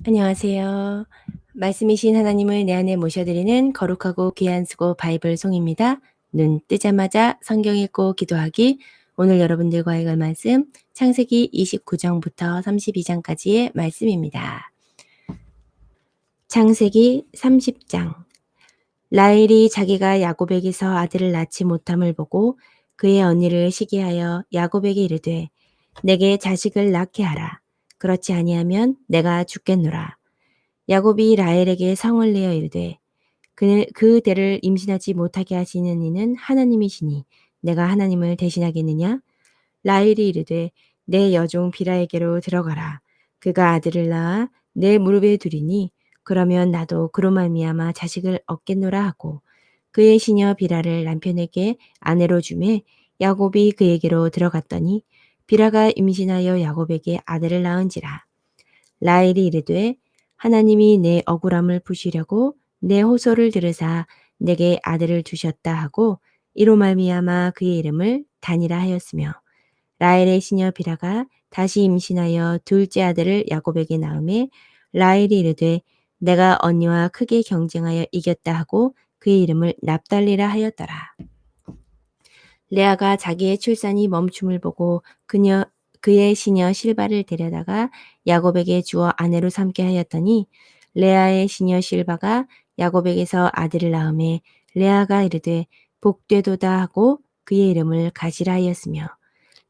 안녕하세요. 말씀이신 하나님을 내 안에 모셔드리는 거룩하고 귀한 수고 바이블 송입니다. 눈 뜨자마자 성경 읽고 기도하기. 오늘 여러분들과 읽을 말씀 창세기 29장부터 32장까지의 말씀입니다. 창세기 30장. 라헬이 자기가 야곱에게서 아들을 낳지 못함을 보고 그의 언니를 시기하여 야곱에게 이르되 내게 자식을 낳게 하라. 그렇지 아니하면 내가 죽겠노라. 야곱이 라헬에게 성을 내어 이르되 그 대를 임신하지 못하게 하시는 이는 하나님이시니 내가 하나님을 대신하겠느냐? 라헬이 이르되 내 여종 비라에게로 들어가라. 그가 아들을 낳아 내 무릎에 두리니 그러면 나도 그로 말미암아 자식을 얻겠노라 하고 그의 시녀 비라를 남편에게 아내로 주매 야곱이 그에게로 들어갔더니 비라가 임신하여 야곱에게 아들을 낳은지라. 라헬이 이르되 하나님이 내 억울함을 푸시려고 내 호소를 들으사 내게 아들을 주셨다 하고 이로 말미암아 그의 이름을 단이라 하였으며 라헬의 시녀 비라가 다시 임신하여 둘째 아들을 야곱에게 낳음에 라헬이 이르되 내가 언니와 크게 경쟁하여 이겼다 하고 그의 이름을 납달리라 하였더라. 레아가 자기의 출산이 멈춤을 보고 그의 시녀 실바를 데려다가 야곱에게 주어 아내로 삼게 하였더니 레아의 시녀 실바가 야곱에게서 아들을 낳음에 레아가 이르되 복되도다 하고 그의 이름을 가시라 하였으며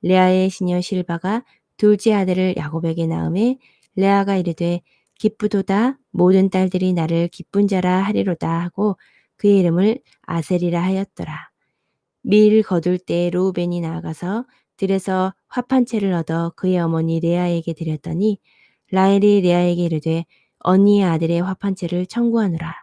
레아의 시녀 실바가 둘째 아들을 야곱에게 낳음에 레아가 이르되 기쁘도다 모든 딸들이 나를 기쁜 자라 하리로다 하고 그의 이름을 아셀이라 하였더라. 밀 거둘 때 르우벤이 나아가서 들에서 합한 채를 얻어 그의 어머니 레아에게 드렸더니 라헬이 레아에게 이르되 언니의 아들의 합한 채를 청구하노라.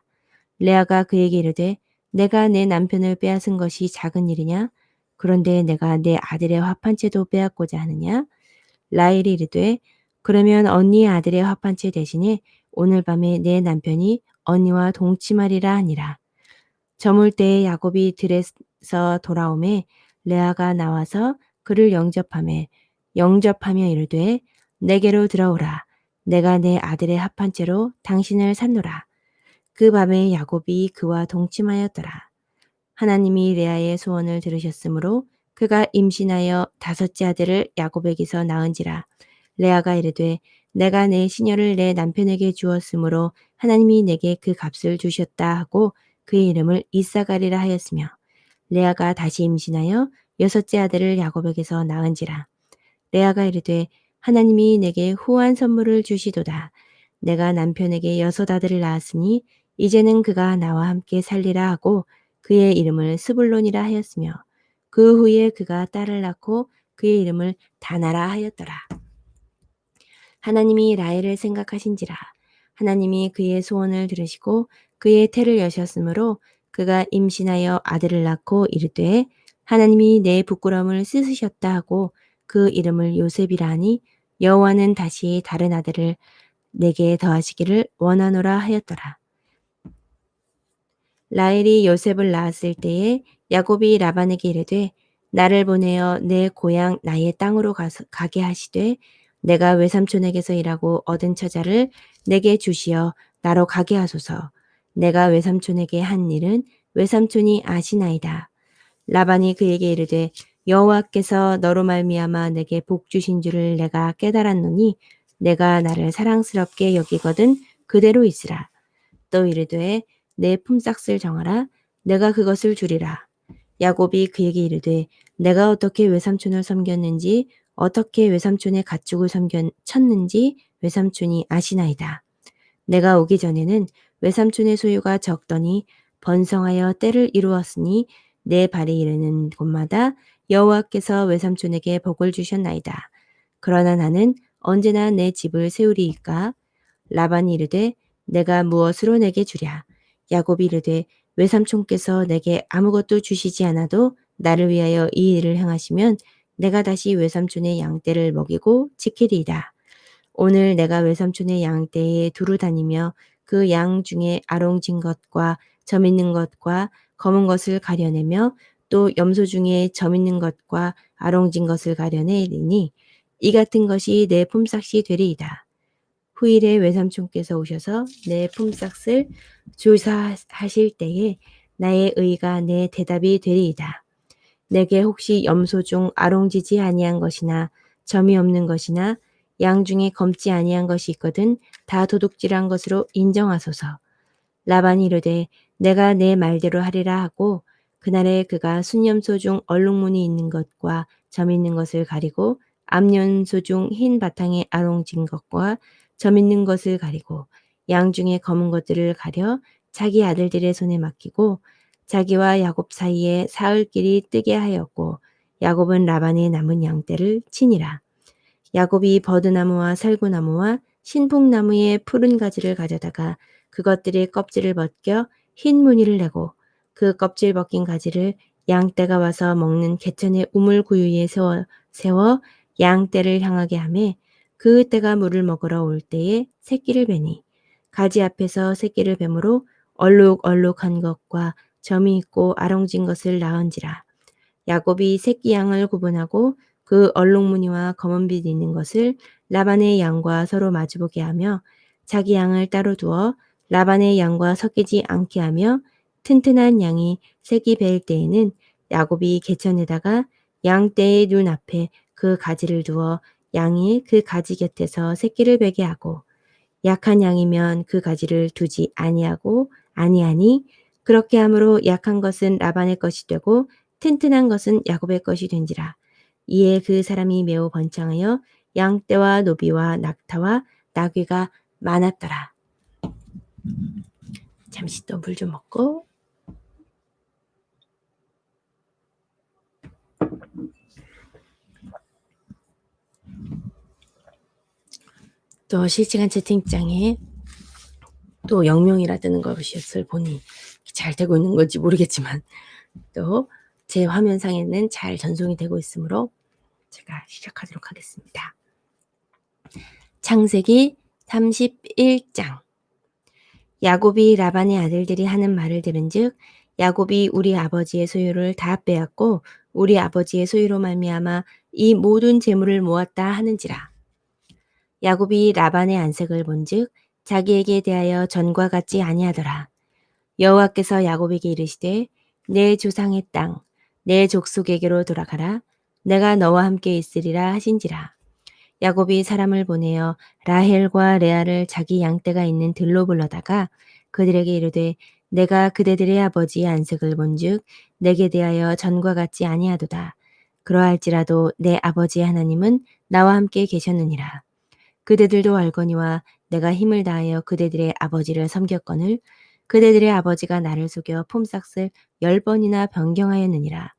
레아가 그에게 이르되 내가 내 남편을 빼앗은 것이 작은 일이냐? 그런데 내가 내 아들의 합한 채도 빼앗고자 하느냐? 라헬이 이르되 그러면 언니의 아들의 합한 채 대신에 오늘 밤에 내 남편이 언니와 동침하리라 하니라. 저물 때에 야곱이 들에서 돌아오매 레아가 나와서 그를 영접하며 이르되 내게로 들어오라. 내가 내 아들의 합한 채로 당신을 샀노라. 그 밤에 야곱이 그와 동침하였더라. 하나님이 레아의 소원을 들으셨으므로 그가 임신하여 다섯째 아들을 야곱에게서 낳은지라. 레아가 이르되 내가 내 시녀를 내 남편에게 주었으므로 하나님이 내게 그 값을 주셨다 하고 그의 이름을 이사가리라 하였으며 레아가 다시 임신하여 여섯째 아들을 야곱에게서 낳은지라. 레아가 이르되 하나님이 내게 후한 선물을 주시도다. 내가 남편에게 여섯 아들을 낳았으니 이제는 그가 나와 함께 살리라 하고 그의 이름을 스불론이라 하였으며 그 후에 그가 딸을 낳고 그의 이름을 다나라 하였더라. 하나님이 라헬을 생각하신지라. 하나님이 그의 소원을 들으시고 그의 태를 여셨으므로 그가 임신하여 아들을 낳고 이르되 하나님이 내 부끄러움을 씻으셨다 하고 그 이름을 요셉이라 하니 여호와는 다시 다른 아들을 내게 더하시기를 원하노라 하였더라. 라헬이 요셉을 낳았을 때에 야곱이 라반에게 이르되 나를 보내어 내 고향 나의 땅으로 가게 하시되 내가 외삼촌에게서 일하고 얻은 처자를 내게 주시어 나로 가게 하소서. 내가 외삼촌에게 한 일은 외삼촌이 아시나이다. 라반이 그에게 이르되 여호와께서 너로 말미암아 내게 복 주신 줄을 내가 깨달았노니 내가 나를 사랑스럽게 여기거든 그대로 있으라. 또 이르되 내 품삯을 정하라. 내가 그것을 주리라. 야곱이 그에게 이르되 내가 어떻게 외삼촌을 섬겼는지 어떻게 외삼촌의 가축을 쳤는지 외삼촌이 아시나이다. 내가 오기 전에는 외삼촌의 소유가 적더니 번성하여 때를 이루었으니 내 발이 이르는 곳마다 여호와께서 외삼촌에게 복을 주셨나이다. 그러나 나는 언제나 내 집을 세우리이까? 라반이 이르되 내가 무엇으로 내게 주랴? 야곱이 이르되 외삼촌께서 내게 아무것도 주시지 않아도 나를 위하여 이 일을 행하시면 내가 다시 외삼촌의 양떼를 먹이고 지키리이다. 오늘 내가 외삼촌의 양떼에 두루 다니며 그 양 중에 아롱진 것과 점 있는 것과 검은 것을 가려내며 또 염소 중에 점 있는 것과 아롱진 것을 가려내리니 이 같은 것이 내 품삯이 되리이다. 후일에 외삼촌께서 오셔서 내 품삯을 조사하실 때에 나의 의가 내 대답이 되리이다. 내게 혹시 염소 중 아롱지지 아니한 것이나 점이 없는 것이나 양 중에 검지 아니한 것이 있거든 다 도둑질한 것으로 인정하소서. 라반이 이르되 내가 내 말대로 하리라 하고 그날에 그가 순염소 중 얼룩무늬 있는 것과 점 있는 것을 가리고 암염소 중 흰 바탕에 아롱진 것과 점 있는 것을 가리고 양 중에 검은 것들을 가려 자기 아들들의 손에 맡기고 자기와 야곱 사이에 사흘길이 뜨게 하였고 야곱은 라반의 남은 양떼를 치니라. 야곱이 버드나무와 살구나무와 신풍나무의 푸른 가지를 가져다가 그것들의 껍질을 벗겨 흰 무늬를 내고 그 껍질 벗긴 가지를 양떼가 와서 먹는 개천의 우물구유에 세워 양떼를 향하게 하매 그 떼가 물을 먹으러 올 때에 새끼를 베니 가지 앞에서 새끼를 뱀으로 얼룩얼룩한 것과 점이 있고 아롱진 것을 낳은지라. 야곱이 새끼 양을 구분하고 그 얼룩무늬와 검은빛 있는 것을 라반의 양과 서로 마주보게 하며 자기 양을 따로 두어 라반의 양과 섞이지 않게 하며 튼튼한 양이 새끼 뵐 때에는 야곱이 개천에다가 양떼의 눈 앞에 그 가지를 두어 양이 그 가지 곁에서 새끼를 베게 하고 약한 양이면 그 가지를 두지 아니하니 그렇게 함으로 약한 것은 라반의 것이 되고 튼튼한 것은 야곱의 것이 된지라. 이에 그 사람이 매우 번창하여 양떼와 노비와 낙타와 나귀가 많았더라. 잠시 또 물 좀 먹고 또 실시간 채팅창에 또 영명이라 뜨는 것을 보니 잘 되고 있는 건지 모르겠지만 또 제 화면상에는 잘 전송이 되고 있으므로 제가 시작하도록 하겠습니다. 창세기 31장. 야곱이 라반의 아들들이 하는 말을 들은즉 야곱이 우리 아버지의 소유를 다 빼앗고 우리 아버지의 소유로 말미암아 이 모든 재물을 모았다 하는지라. 야곱이 라반의 안색을 본즉 자기에게 대하여 전과 같지 아니하더라. 여호와께서 야곱에게 이르시되 내 조상의 땅 내 족속에게로 돌아가라. 내가 너와 함께 있으리라 하신지라. 야곱이 사람을 보내어 라헬과 레아를 자기 양떼가 있는 들로 불러다가 그들에게 이르되 내가 그대들의 아버지의 안색을 본즉 내게 대하여 전과 같지 아니하도다. 그러할지라도 내 아버지의 하나님은 나와 함께 계셨느니라. 그대들도 알거니와 내가 힘을 다하여 그대들의 아버지를 섬겼거늘 그대들의 아버지가 나를 속여 품삯을 10번이나 변경하였느니라.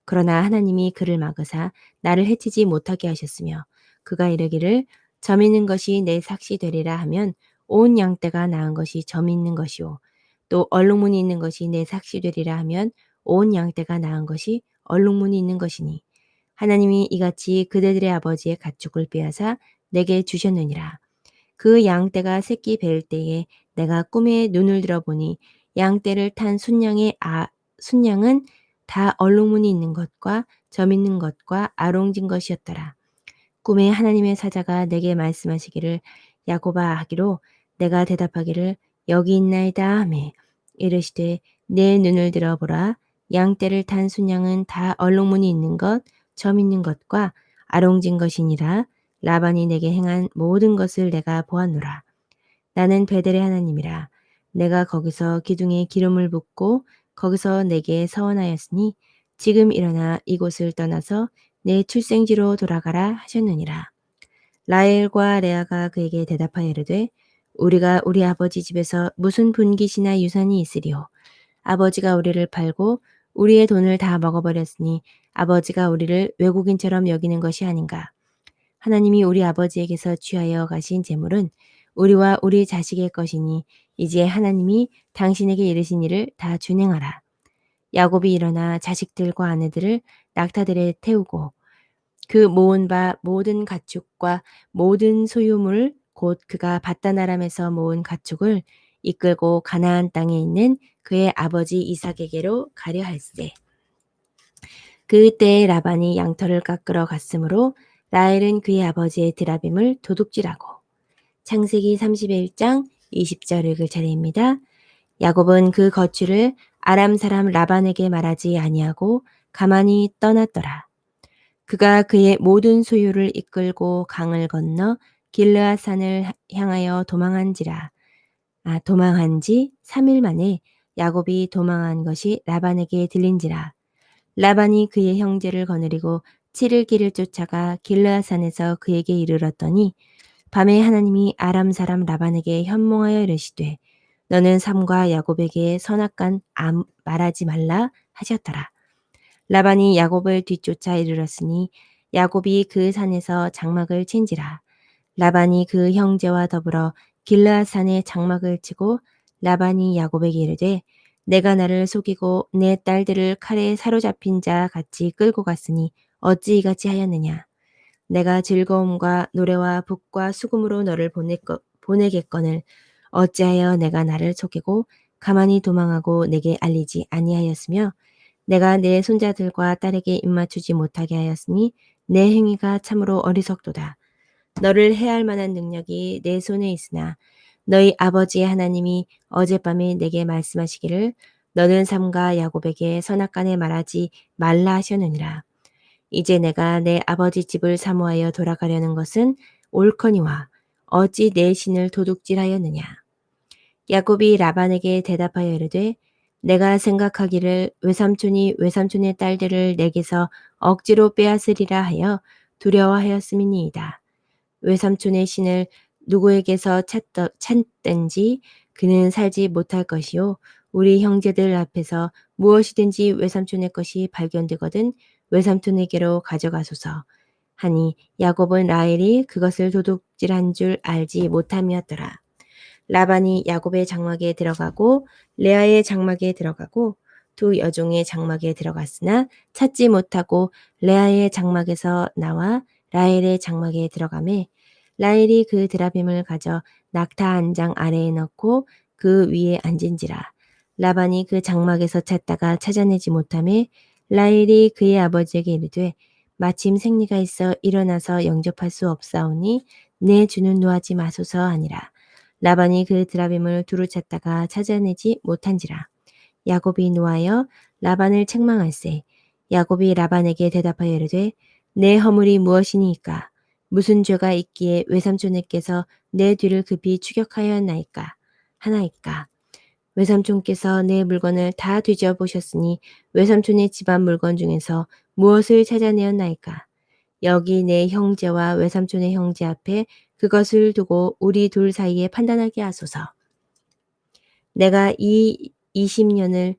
그러나 하나님이 그를 막으사 나를 해치지 못하게 하셨으며 그가 이르기를 점 있는 것이 내 삭시 되리라 하면 온 양떼가 낳은 것이 점 있는 것이요 또 얼룩무늬 있는 것이 내 삭시 되리라 하면 온 양떼가 낳은 것이 얼룩무늬 있는 것이니 하나님이 이같이 그대들의 아버지의 가축을 빼앗아 내게 주셨느니라. 그 양떼가 새끼 뵐 때에 내가 꿈에 눈을 들어보니 양떼를 탄 순양은 다 얼룩무늬 있는 것과 점 있는 것과 아롱진 것이었더라. 꿈에 하나님의 사자가 내게 말씀하시기를 야곱아 하기로 내가 대답하기를 여기 있나이다 하매 이르시되 내 눈을 들어보라 양떼를 탄 순양은 다 얼룩무늬 있는 것, 점 있는 것과 아롱진 것이니라. 라반이 내게 행한 모든 것을 내가 보았노라. 나는 베델의 하나님이라. 내가 거기서 기둥에 기름을 붓고 거기서 내게 서원하였으니 지금 일어나 이곳을 떠나서 내 출생지로 돌아가라 하셨느니라. 라헬과 레아가 그에게 대답하여 이르되 우리가 우리 아버지 집에서 무슨 분깃이나 유산이 있으리요. 아버지가 우리를 팔고 우리의 돈을 다 먹어버렸으니 아버지가 우리를 외국인처럼 여기는 것이 아닌가. 하나님이 우리 아버지에게서 취하여 가신 재물은 우리와 우리 자식의 것이니 이제 하나님이 당신에게 이르신 일을 다 준행하라. 야곱이 일어나 자식들과 아내들을 낙타들에 태우고 그 모은 바 모든 가축과 모든 소유물 곧 그가 바다나람에서 모은 가축을 이끌고 가나안 땅에 있는 그의 아버지 이삭에게로 가려 할세. 그때에 라반이 양털을 깎으러 갔으므로 라헬은 그의 아버지의 드라빔을 도둑질하고 창세기 31장 20절 읽을 차례입니다. 야곱은 그 거취를 아람 사람 라반에게 말하지 아니하고 가만히 떠났더라. 그가 그의 모든 소유를 이끌고 강을 건너 길르앗 산을 향하여 도망한 지 3일 만에 야곱이 도망한 것이 라반에게 들린지라. 라반이 그의 형제를 거느리고 7일 길을 쫓아가 길르앗 산에서 그에게 이르렀더니 밤에 하나님이 아람 사람 라반에게 현몽하여 이르시되 너는 삼과 야곱에게 선악간 말하지 말라 하셨더라. 라반이 야곱을 뒤쫓아 이르렀으니 야곱이 그 산에서 장막을 친지라. 라반이 그 형제와 더불어 길르앗 산에 장막을 치고 라반이 야곱에게 이르되 내가 나를 속이고 내 딸들을 칼에 사로잡힌 자 같이 끌고 갔으니 어찌 이같이 하였느냐. 내가 즐거움과 노래와 북과 수금으로 너를 보내겠거늘 어찌하여 내가 나를 속이고 가만히 도망하고 내게 알리지 아니하였으며 내가 내 손자들과 딸에게 입맞추지 못하게 하였으니 내 행위가 참으로 어리석도다. 너를 해할 만한 능력이 내 손에 있으나 너희 아버지의 하나님이 어젯밤에 내게 말씀하시기를 너는 삼가 야곱에게 선악간에 말하지 말라 하셨느니라. 이제 내가 내 아버지 집을 사모하여 돌아가려는 것은 옳거니와 어찌 내 신을 도둑질하였느냐. 야곱이 라반에게 대답하여 이르되 내가 생각하기를 외삼촌이 외삼촌의 딸들을 내게서 억지로 빼앗으리라 하여 두려워하였음이니이다. 외삼촌의 신을 누구에게서 찾든지 그는 살지 못할 것이요 우리 형제들 앞에서 무엇이든지 외삼촌의 것이 발견되거든 외삼촌에게로 가져가소서 하니 야곱은 라헬이 그것을 도둑질한 줄 알지 못함이었더라. 라반이 야곱의 장막에 들어가고 레아의 장막에 들어가고 두 여종의 장막에 들어갔으나 찾지 못하고 레아의 장막에서 나와 라헬의 장막에 들어가매 라헬이 그 드라빔을 가져 낙타 한 장 아래에 넣고 그 위에 앉은지라. 라반이 그 장막에서 찾다가 찾아내지 못하매 라헬이 그의 아버지에게 이르되 마침 생리가 있어 일어나서 영접할 수 없사오니 내 주는 노하지 마소서 하니라. 라반이 그 드라빔을 두루 찾다가 찾아내지 못한지라. 야곱이 노하여 라반을 책망할세. 야곱이 라반에게 대답하여 이르되 내 허물이 무엇이니이까? 무슨 죄가 있기에 외삼촌에게서 내 뒤를 급히 추격하였나이까? 하나이까? 외삼촌께서 내 물건을 다 뒤져보셨으니 외삼촌의 집안 물건 중에서 무엇을 찾아내었나이까? 여기 내 형제와 외삼촌의 형제 앞에 그것을 두고 우리 둘 사이에 판단하게 하소서. 내가 이 20년을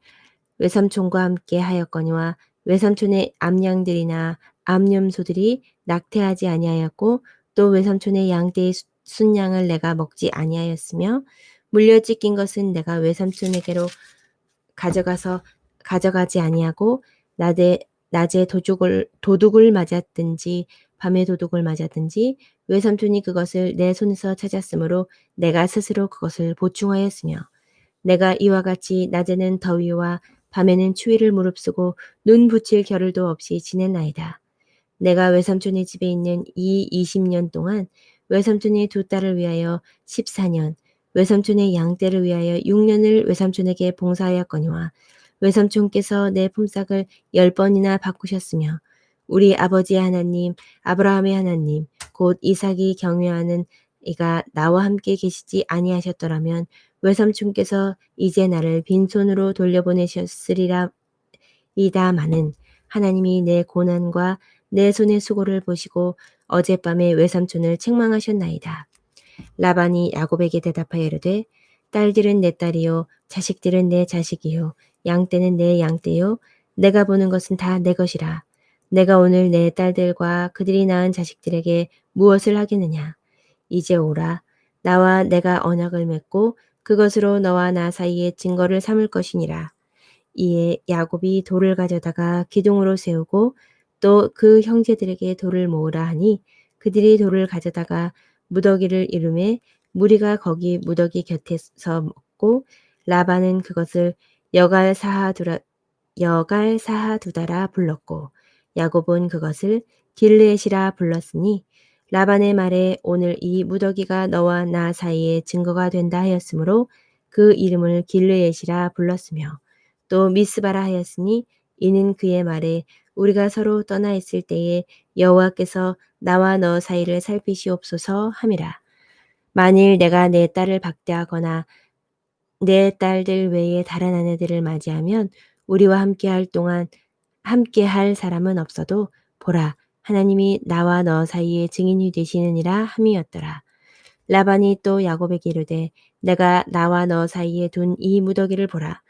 외삼촌과 함께 하였거니와 외삼촌의 암양들이나 암염소들이 낙태하지 아니하였고 또 외삼촌의 양떼의 순양을 내가 먹지 아니하였으며 물려 찢긴 것은 내가 외삼촌에게로 가져가지 아니하고 낮에 도둑을 맞았든지 밤에 도둑을 맞았든지 외삼촌이 그것을 내 손에서 찾았으므로 내가 스스로 그것을 보충하였으며 내가 이와 같이 낮에는 더위와 밤에는 추위를 무릅쓰고 눈 붙일 겨를도 없이 지냈나이다. 내가 외삼촌의 집에 있는 이 20년 동안 외삼촌의 두 딸을 위하여 14년, 외삼촌의 양떼를 위하여 6년을 외삼촌에게 봉사하였거니와 외삼촌께서 내 품삯을 10번이나 바꾸셨으며 우리 아버지의 하나님, 아브라함의 하나님, 곧 이삭이 경외하는 이가 나와 함께 계시지 아니하셨더라면 외삼촌께서 이제 나를 빈손으로 돌려보내셨으리라 이다마는 하나님이 내 고난과 내 손의 수고를 보시고 어젯밤에 외삼촌을 책망하셨나이다. 라반이 야곱에게 대답하여 이르되 딸들은 내 딸이요 자식들은 내 자식이요 양떼는 내 양떼요 내가 보는 것은 다 내 것이라. 내가 오늘 내 딸들과 그들이 낳은 자식들에게 무엇을 하겠느냐. 이제 오라. 나와 내가 언약을 맺고 그것으로 너와 나 사이에 증거를 삼을 것이니라. 이에 야곱이 돌을 가져다가 기둥으로 세우고 또 그 형제들에게 돌을 모으라 하니 그들이 돌을 가져다가 무더기를 이루매 무리가 거기 무더기 곁에서 먹고 라반은 그것을 여갈사하두다라 불렀고 야곱은 그것을 길르엣이라 불렀으니 라반의 말에 오늘 이 무더기가 너와 나 사이에 증거가 된다 하였으므로 그 이름을 길르엣이라 불렀으며 또 미스바라 하였으니 이는 그의 말에 우리가 서로 떠나 있을 때에 여호와께서 나와 너 사이를 살피시옵소서 함이라. 만일 내가 내 딸을 박대하거나 내 딸들 외에 다른 아내들을 맞이하면 우리와 함께할 사람은 없어도 보라 하나님이 나와 너 사이에 증인이 되시느니라 함이었더라. 라반이 또 야곱에게 이르되 내가 나와 너 사이에 둔 이 무더기를 보라.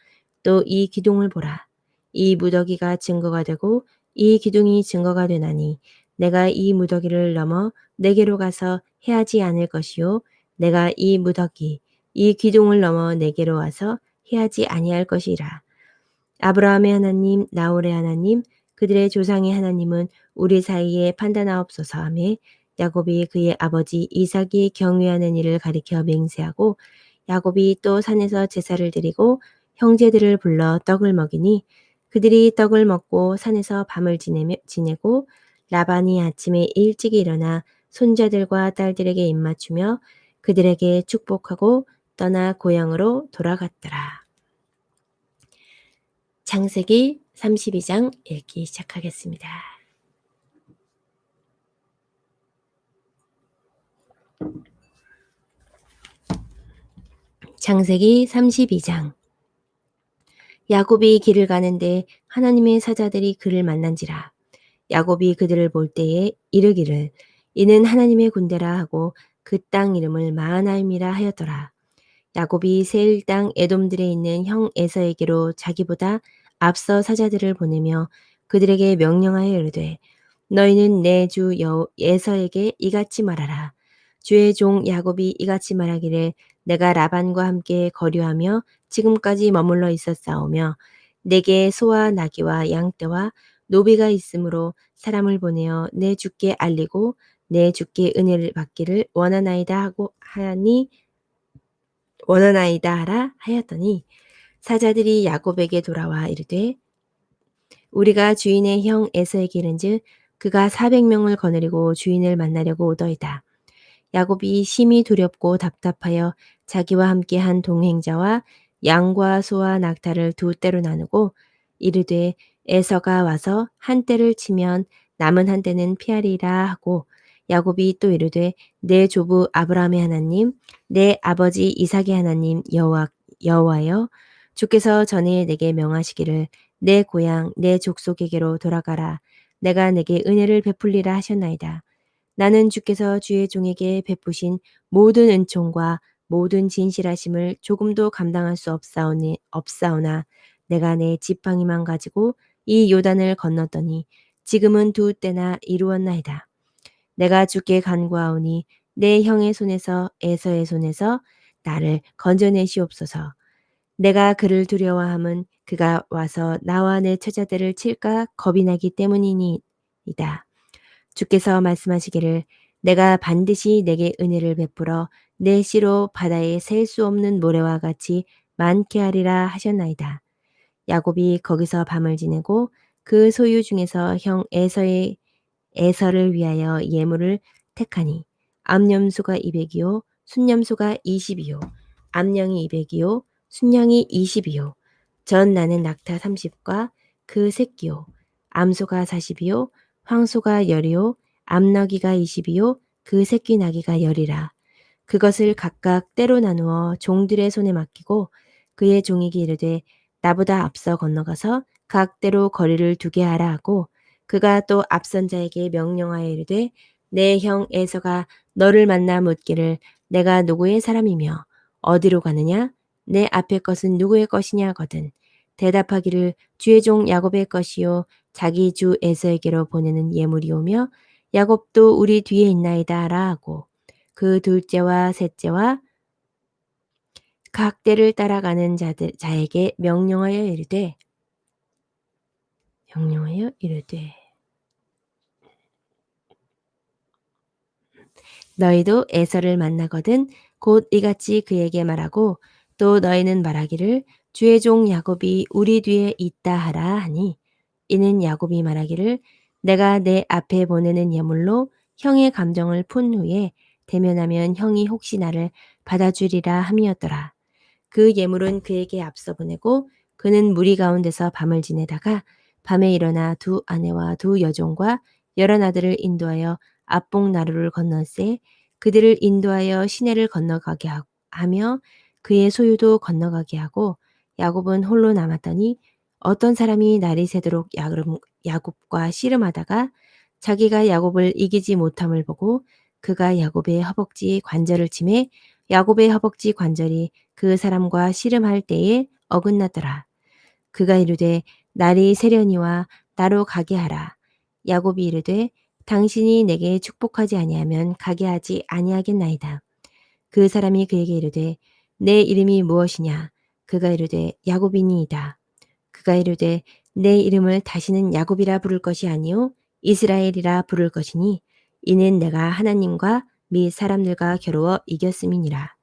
또 이 기둥을 보라. 이 무더기가 증거가 되고 이 기둥이 증거가 되나니 내가 이 무더기를 넘어 내게로 가서 해하지 않을 것이요 내가 이 무더기 이 기둥을 넘어 내게로 와서 해하지 아니할 것이라. 아브라함의 하나님 나홀의 하나님 그들의 조상의 하나님은 우리 사이에 판단하옵소서 하며 야곱이 그의 아버지 이삭이 경외하는 일을 가리켜 맹세하고 야곱이 또 산에서 제사를 드리고 형제들을 불러 떡을 먹이니 그들이 떡을 먹고 산에서 밤을 지내고 라반이 아침에 일찍 일어나 손자들과 딸들에게 입맞추며 그들에게 축복하고 떠나 고향으로 돌아갔더라. 창세기 32장 읽기 시작하겠습니다. 창세기 32장 야곱이 길을 가는데 하나님의 사자들이 그를 만난지라. 야곱이 그들을 볼 때에 이르기를 이는 하나님의 군대라 하고 그 땅 이름을 마하나임이라 하였더라. 야곱이 세일 땅 에돔들에 있는 형 에서에게로 자기보다 앞서 사자들을 보내며 그들에게 명령하여 이르되 너희는 내 주 에서에게 이같이 말하라. 주의 종 야곱이 이같이 말하기를 내가 라반과 함께 거류하며 지금까지 머물러 있었사오며 내게 소와 나귀와 양떼와 노비가 있으므로 사람을 보내어 내 주께 알리고 내 주께 은혜를 받기를 원하나이다 하라 하였더니 사자들이 야곱에게 돌아와 이르되 우리가 주인의 형 에서에게 이른즉 그가 400명을 거느리고 주인을 만나려고 오더이다. 야곱이 심히 두렵고 답답하여 자기와 함께한 동행자와 양과 소와 낙타를 두 떼로 나누고 이르되 에서가 와서 한 떼를 치면 남은 한 떼는 피하리라 하고 야곱이 또 이르되 내 조부 아브라함의 하나님 내 아버지 이삭의 하나님 여호와여 주께서 전에 내게 명하시기를 내 고향 내 족속에게로 돌아가라 내가 내게 은혜를 베풀리라 하셨나이다. 나는 주께서 주의 종에게 베푸신 모든 은총과 모든 진실하심을 조금도 감당할 수 없사오나 내가 내 지팡이만 가지고 이 요단을 건넜더니 지금은 두 때나 이루었나이다. 내가 주께 간구하오니 내 형의 손에서 에서의 손에서 나를 건져내시옵소서. 내가 그를 두려워함은 그가 와서 나와 내 처자들을 칠까 겁이 나기 때문이니이다. 주께서 말씀하시기를 내가 반드시 내게 은혜를 베풀어 내 씨로 바다에 셀 수 없는 모래와 같이 많게 하리라 하셨나이다. 야곱이 거기서 밤을 지내고 그 소유 중에서 형 에서를 위하여 예물을 택하니 암염소가 200이요 순염소가 20이요 암양이 200이요 순양이 20이요 전 나는 낙타 30과 그 새끼요 암소가 40이요 황소가 10이요 암나귀가 20이요 그 새끼 나귀가 10이라. 그것을 각각 때로 나누어 종들의 손에 맡기고 그의 종에게 이르되 나보다 앞서 건너가서 각 때로 거리를 두게 하라 하고 그가 또 앞선 자에게 명령하여 이르되 내 형 에서가 너를 만나 묻기를 내가 누구의 사람이며 어디로 가느냐 내 앞의 것은 누구의 것이냐 하거든 대답하기를 주의 종 야곱의 것이요 자기 주 에서에게로 보내는 예물이오며 야곱도 우리 뒤에 있나이다 하라 하고 그 둘째와 셋째와 각 때를 따라가는 자에게 명령하여 이르되 너희도 에서를 만나거든 곧 이같이 그에게 말하고 또 너희는 말하기를 주의 종 야곱이 우리 뒤에 있다 하라 하니 이는 야곱이 말하기를 내가 내 앞에 보내는 예물로 형의 감정을 푼 후에 대면하면 형이 혹시 나를 받아주리라 함이었더라. 그 예물은 그에게 앞서 보내고 그는 무리 가운데서 밤을 지내다가 밤에 일어나 두 아내와 두 여종과 여러 아들을 인도하여 압봉 나루를 건너세 그들을 인도하여 시내를 건너가게 하며 그의 소유도 건너가게 하고 야곱은 홀로 남았더니 어떤 사람이 날이 새도록 야곱과 씨름하다가 자기가 야곱을 이기지 못함을 보고 그가 야곱의 허벅지 관절을 치매 야곱의 허벅지 관절이 그 사람과 씨름할 때에 어긋나더라. 그가 이르되 날이 새려니와 나로 가게 하라. 야곱이 이르되 당신이 내게 축복하지 아니하면 가게 하지 아니하겠나이다. 그 사람이 그에게 이르되 내 이름이 무엇이냐? 그가 이르되 야곱이니이다. 그가 이르되 내 이름을 다시는 야곱이라 부를 것이 아니요 이스라엘이라 부를 것이니 이는 내가 하나님과 및 사람들과 겨루어 이겼음이니라.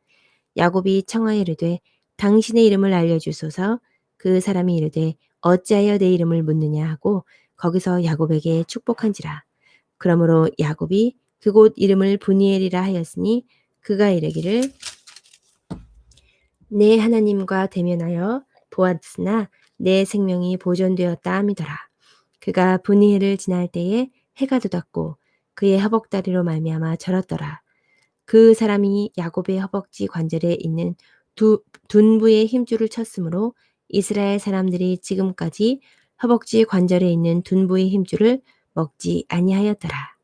야곱이 청하여 이르되 당신의 이름을 알려주소서. 그 사람이 이르되 어찌하여 내 이름을 묻느냐 하고 거기서 야곱에게 축복한지라. 그러므로 야곱이 그곳 이름을 브니엘이라 하였으니 그가 이르기를 내 하나님과 대면하여 보았으나 내 생명이 보존되었다 함이더라. 그가 브니엘을 지날 때에 해가 돋았고 그의 허벅다리로 말미암아 절었더라. 그 사람이 야곱의 허벅지 관절에 있는 둔부의 힘줄을 쳤으므로 이스라엘 사람들이 지금까지 허벅지 관절에 있는 둔부의 힘줄을 먹지 아니하였더라.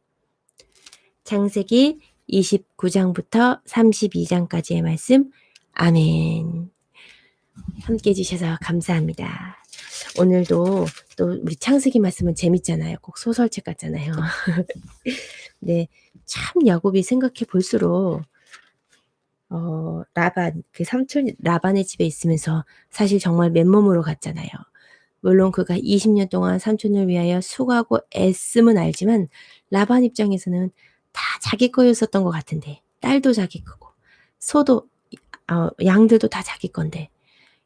창세기 29장부터 32장까지의 말씀. 아멘. 함께 해주셔서 감사합니다. 오늘도 또 우리 창세기 말씀은 재밌잖아요. 꼭 소설책 같잖아요. 네, 참 야곱이 생각해 볼수록 라반, 그 삼촌 라반의 집에 있으면서 사실 정말 맨몸으로 갔잖아요. 물론 그가 20년 동안 삼촌을 위하여 수고하고 애씀은 알지만 라반 입장에서는 다 자기 거였었던 것 같은데 딸도 자기 거고 소도 양들도 다 자기 건데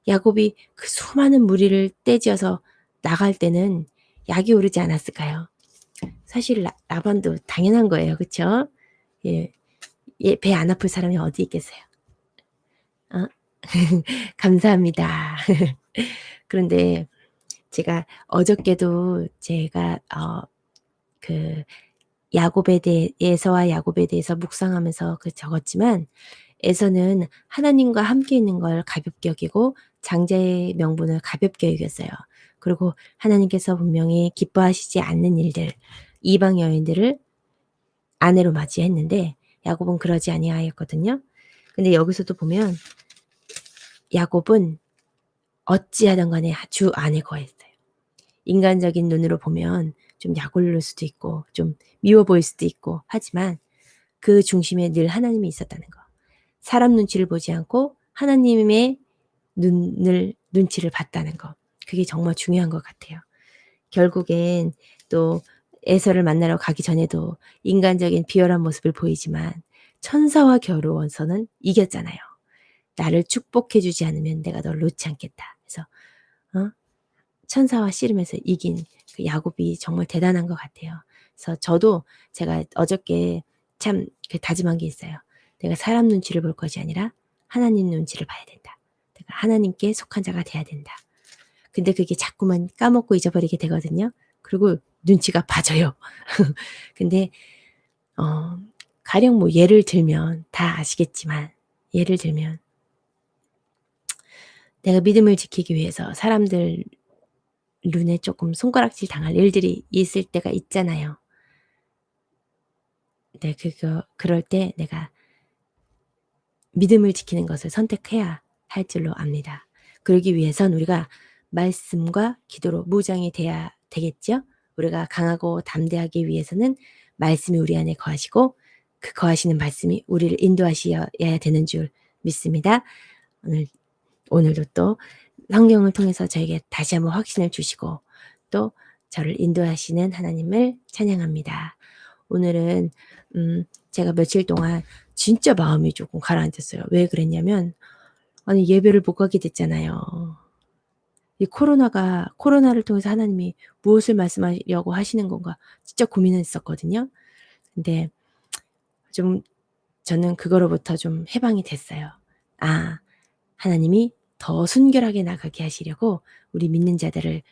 야곱이 그 수많은 무리를 떼지어서 나갈 때는 약이 오르지 않았을까요? 사실 라반도 당연한 거예요. 그쵸? 예, 배 안 아플 사람이 어디 있겠어요? 감사합니다. 그런데 제가 어저께도 제가 그 야곱에 대해서와 야곱에 대해서 묵상하면서 적었지만 에서는 하나님과 함께 있는 걸 가볍게 여기고 장자의 명분을 가볍게 여겼어요. 그리고 하나님께서 분명히 기뻐하시지 않는 일들, 이방 여인들을 아내로 맞이했는데 야곱은 그러지 아니하였거든요. 근데 여기서도 보면 야곱은 어찌하든 간에 주 안에 거했어요. 인간적인 눈으로 보면 좀 약올릴 수도 있고 좀 미워 보일 수도 있고 하지만 그 중심에 늘 하나님이 있었다는 거. 사람 눈치를 보지 않고 하나님의 눈치를 봤다는 거. 그게 정말 중요한 것 같아요. 결국엔 또 에서를 만나러 가기 전에도 인간적인 비열한 모습을 보이지만 천사와 겨루어서는 이겼잖아요. 나를 축복해 주지 않으면 내가 널 놓지 않겠다. 그래서 천사와 씨름해서 이긴 그 야곱이 정말 대단한 것 같아요. 그래서 저도 제가 어저께 참 다짐한 게 있어요. 내가 사람 눈치를 볼 것이 아니라 하나님 눈치를 봐야 된다. 내가 하나님께 속한 자가 돼야 된다. 근데 그게 자꾸만 까먹고 잊어버리게 되거든요. 그리고 눈치가 빠져요. 근데 가령 뭐 예를 들면 다 아시겠지만 예를 들면 내가 믿음을 지키기 위해서 사람들 눈에 조금 손가락질 당할 일들이 있을 때가 있잖아요. 네, 그럴 때 내가 믿음을 지키는 것을 선택해야 할 줄로 압니다. 그러기 위해선 우리가 말씀과 기도로 무장이 돼야 되겠죠? 우리가 강하고 담대하기 위해서는 말씀이 우리 안에 거하시고 그 거하시는 말씀이 우리를 인도하셔야 되는 줄 믿습니다. 오늘도 또 성경을 통해서 저에게 다시 한번 확신을 주시고 또 저를 인도하시는 하나님을 찬양합니다. 오늘은 제가 며칠 동안 진짜 마음이 조금 가라앉았어요. 왜 그랬냐면 아니 예배를 못 가게 됐잖아요. 이 코로나를 통해서 하나님이 무엇을 말씀하려고 하시는 건가 진짜 고민했었거든요. 근데 좀 저는 그거로부터 좀 해방이 됐어요. 아, 하나님이 더 순결하게 나가게 하시려고 우리 믿는 자들을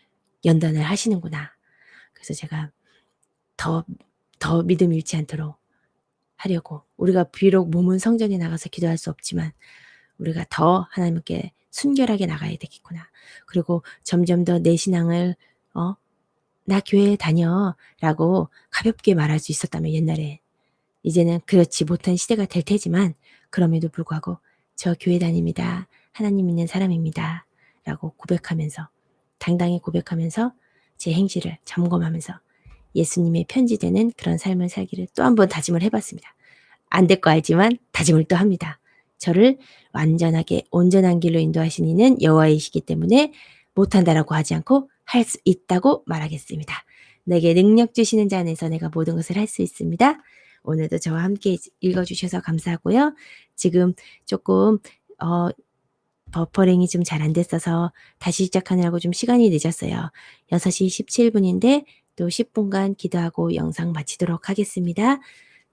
연단을 하시는구나. 그래서 제가 더 믿음 잃지 않도록 하려고, 우리가 비록 몸은 성전에 나가서 기도할 수 없지만 우리가 더 하나님께 순결하게 나가야 되겠구나. 그리고 점점 더 내 신앙을 나 교회에 다녀라고 가볍게 말할 수 있었다면 옛날에, 이제는 그렇지 못한 시대가 될 테지만 그럼에도 불구하고 저 교회 다닙니다. 하나님 믿는 사람입니다. 라고 고백하면서, 당당히 고백하면서 제 행실을 점검하면서 예수님의 편지되는 그런 삶을 살기를 또 한 번 다짐을 해봤습니다. 안 될 거 알지만 다짐을 또 합니다. 저를 완전하게 온전한 길로 인도하신 이는 여호와이시기 때문에 못한다라고 하지 않고 할 수 있다고 말하겠습니다. 내게 능력 주시는 자 안에서 내가 모든 것을 할 수 있습니다. 오늘도 저와 함께 읽어주셔서 감사하고요. 지금 조금 버퍼링이 좀 잘 안 됐어서 다시 시작하느라고 좀 시간이 늦었어요. 6시 17분인데 또 10분간 기도하고 영상 마치도록 하겠습니다.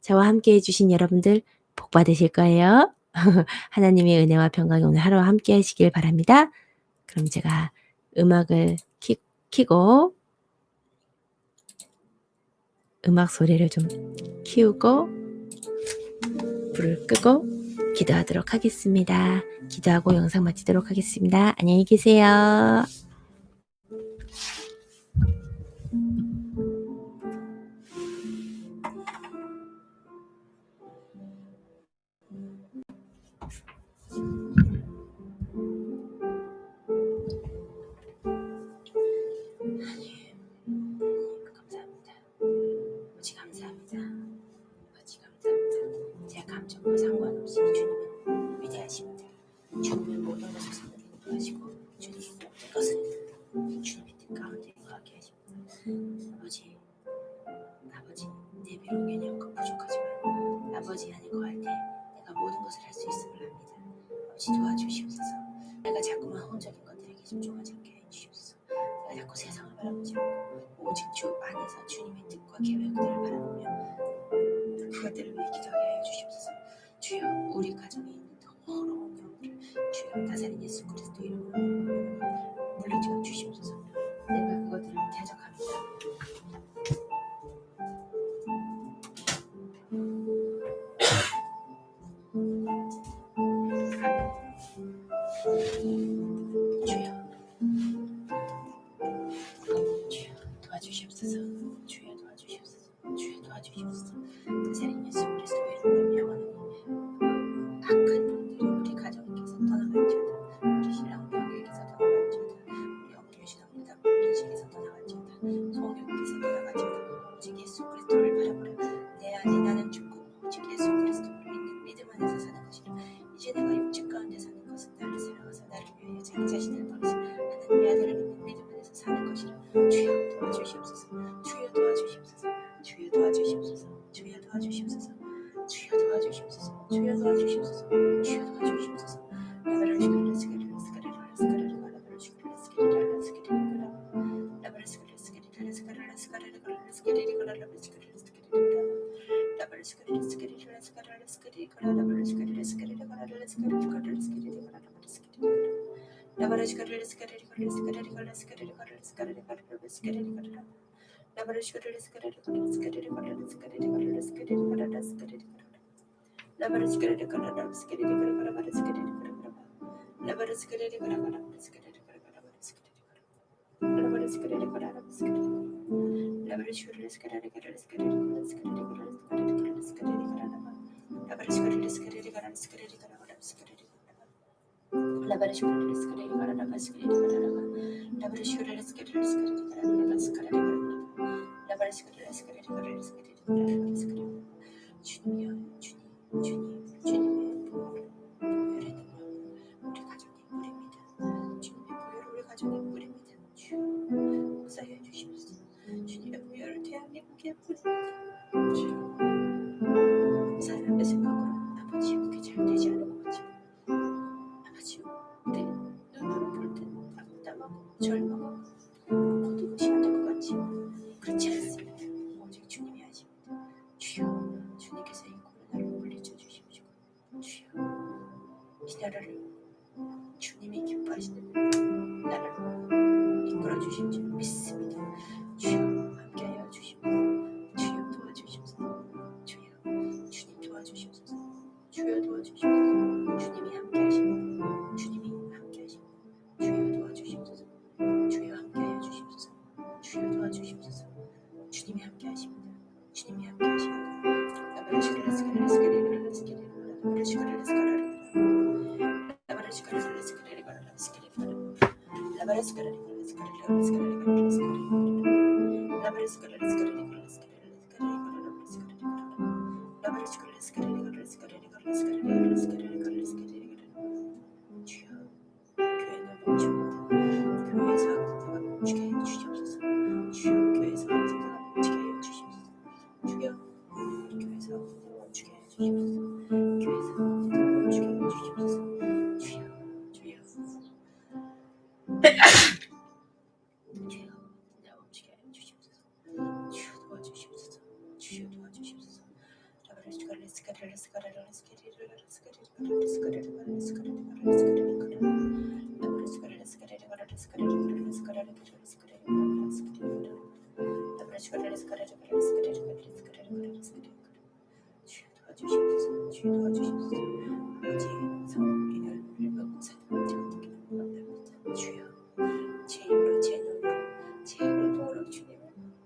저와 함께 해주신 여러분들 복 받으실 거예요. 하나님의 은혜와 평강이 오늘 하루와 함께 하시길 바랍니다. 그럼 제가 음악을 키고 음악 소리를 좀 키우고 불을 끄고 기도하도록 하겠습니다. 기도하고 영상 마치도록 하겠습니다. 안녕히 계세요. 감사합니다. 아버지 감사합니다. 아버지 감사합니다. 제 감정과 상관없이 주님은 위대하십니다. 주님은 모든 것을 선하게 인도하시고 주님은 모든 것을 주님의 뜻 가운데 거하게 하십니다. 아버지 내 비록 연약하고 부족하지만 아버지 안에 거할 때 내가 모든 것을 할 수 있음을 압니다. 아버지 도와주시옵소서. 내가 자꾸만 혼적인 것들에게 집중하지 않게 해주시옵소서. 내가 자꾸 세상을 바라보지 않고 오직 주 안에서 주님의 뜻과 계획들을 바라보며 그것들을 위해 기도하게 해주시옵소서. 주여 우리 가정에 있는 더 더러운 영들 주여 나사렛 예수 그리스도 이름으로 물리쳐 주시옵소서. 내가 그것들을 대적합니다. 주여 도와주시옵소서. 주여 도와주시옵소서. 주여 도와주시옵소서. 나사렛 예수 그리스도 이름으로 명하노니 악한 영들이 우리 가정에게서 떠나갈지어다. 우리 신랑 명에게서 떠나갈지어다. 우리 어머니 신랑입니다. 우리에게서 떠나갈지어다. 성령께서 떠나갈지어다. 오직 예수 그리스도를 바라보라. 내 안에 나는 죽고 오직 예수 그리스도를 믿는 믿음 안에서 사는 것이라. 이제 내가 육체 가운데 사는 것은 나를 사랑하사 나를 위하여 자기 자신을 버리사 하나님의 아들을 믿는 믿음 안에서 사는 것이라. 주여 도와주시옵소서. 주여 도와주시옵소서. 주여 도와주시옵소서. 주여 도와주시옵소서. 주여 도와주시옵소서. 주여 도와주시옵소서. 주여 도와주시옵소서. 라바를 시그레 스게레 스게레 스게레 라바를 시그레 스게레 스게레 라바를 시그레 스게레 스게레 스게레 라바를 스게레 라바를 스게레 스게레 라바를 스게레 스게레 스게레 스게레 라바를 스게레 스게레 라바를 스게레 스게레 라바를 스게레 스게레 라바를 스게레 주님이여 주님의 보혈의 능력 우리 가정에 뿌립니다. 주님의 보혈을 우리 가정에 뿌립니다. 주여 역사해 주십시오. 주님의 보혈을 대한민국에 뿌립니다. 주여 사람의 생각으로 아버지 그게 잘 되지 않은 것 같지만 아버지 우리 눈으로 볼 때는 답답하고 절망하고 모든 것이 안 될 것 같지만 그렇지 않습니다. 오직 주님이 하십니다. 주여 나를 주님이 기뻐하시는 나를 이끌어 주실 줄 믿습니다. 주여 함께하여 주시옵소서. 주여 도와주시옵소서. 주여 주님 도와주시옵소서. 주여 도와주시옵소서. 주님이 함께하십니다. 주님이 함께하십니다. 주여 도와주시옵소서. 주여 함께하여 주시옵소서. 주여 도와주시옵소서. 주님이 함께하십니다. 주님이 함께하십니다. 주여 교회는 멈춥니다. 교회에서 학생자가 멈추게 해 주시옵소서. 주여 교회에서 학생자가 멈추게 해 주시옵소서. 주여 교회에서 학생자가 멈추게 해 주시옵소서. 교회에서 학생자가 멈추게 해 주시옵소서. 주여 주여 주여 나 멈추게 해 주시옵소서. 주여 도와주시옵소서. 주여 도와주시옵소서. 주여 도와주시옵소서. 주여 도와주시옵소서. 아버지 성령의 열매를 맺고 사는 자가 되기를 원합니다. 주여 제 힘으로 제 눈으로 제 행동으로 주님을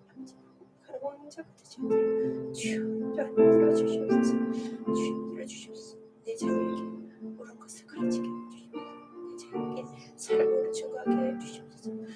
아버지 가르치는 자가 되지 않도록 주여 저를 들어주시옵소서. 주여 들어주시옵소서. 내 자녀에게 옳은 것을 가르치게 해주시옵소서. 내 자녀에게 삶으로 증거하게 해주시옵소서.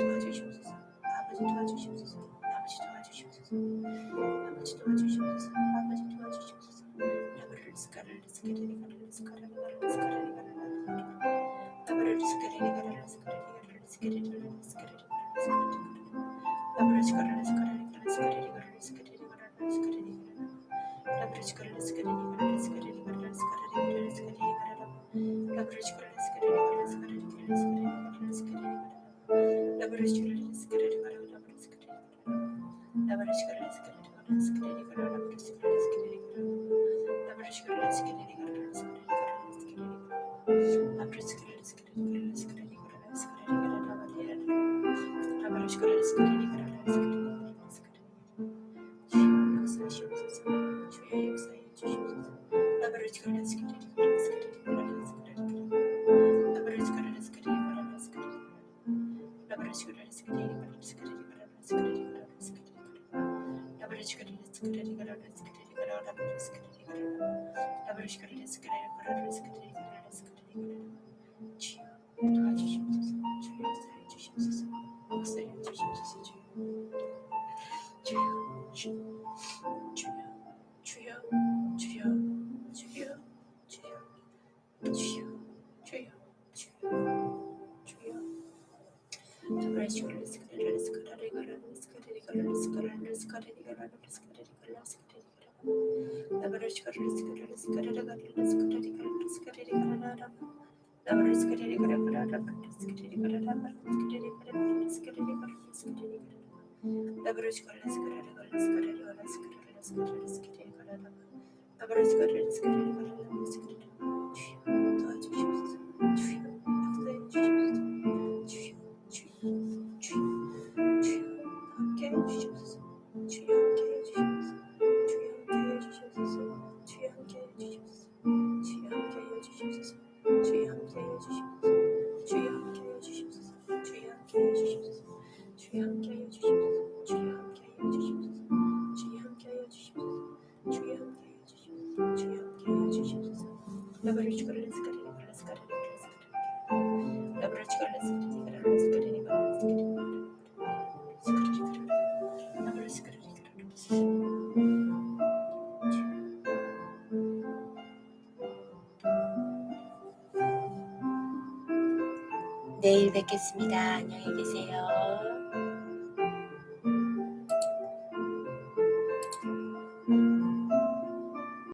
아버지 내일 뵙겠습니다. 안녕히 계세요.